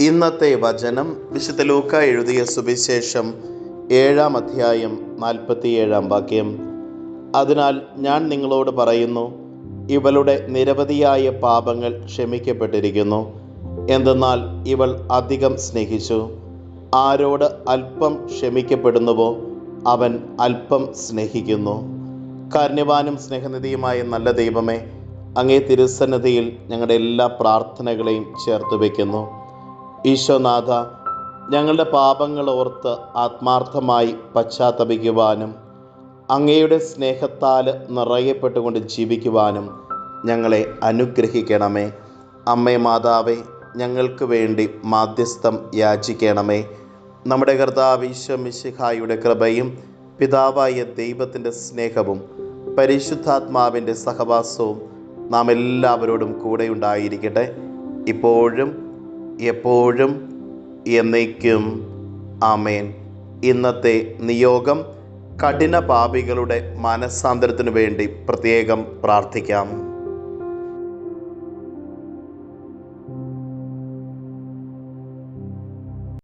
ഇന്നത്തെ വചനം വിശുദ്ധ ലൂക്ക എഴുതിയ സുവിശേഷം 7-ാം അധ്യായം 47-ാം വാക്യം. അതിനാൽ ഞാൻ നിങ്ങളോട് പറയുന്നു, ഇവളുടെ നിരവധിയായ പാപങ്ങൾ ക്ഷമിക്കപ്പെട്ടിരിക്കുന്നു. എന്തെന്നാൽ ഇവൾ അധികം സ്നേഹിച്ചു. ആരോട് അല്പം ക്ഷമിക്കപ്പെടുന്നുവോ അവൻ അല്പം സ്നേഹിക്കുന്നു. കാരുണ്യവാനും സ്നേഹനിധിയുമായ നല്ല ദൈവമേ, അങ്ങേ തിരുസന്നിധിയിൽ ഞങ്ങളുടെ എല്ലാ പ്രാർത്ഥനകളെയും ചേർത്ത് വയ്ക്കുന്നു. ഈശോനാഥ, ഞങ്ങളുടെ പാപങ്ങൾ ഓർത്ത് ആത്മാർത്ഥമായി പശ്ചാത്തപിക്കുവാനും അങ്ങയുടെ സ്നേഹത്താൽ നിറയപ്പെട്ടുകൊണ്ട് ജീവിക്കുവാനും ഞങ്ങളെ അനുഗ്രഹിക്കണമേ. അമ്മേ മാതാവേ, ഞങ്ങൾക്ക് വേണ്ടി മാധ്യസ്ഥം യാചിക്കണമേ. നമ്മുടെ കർത്താവ് ഈശോ മിശിഹായുടെ കൃപയും പിതാവായ ദൈവത്തിൻ്റെ സ്നേഹവും പരിശുദ്ധാത്മാവിൻ്റെ സഹവാസവും നാം എല്ലാവരോടും കൂടെ ഉണ്ടായിരിക്കട്ടെ, ഇപ്പോഴും എപ്പോഴും എന്നേക്കും. ആമേൻ. ഇന്നത്തെ നിയോഗം: കഠിന പാപികളുടെ മനസ്സാന്തരത്തിനു വേണ്ടി പ്രത്യേകം പ്രാർത്ഥിക്കാം.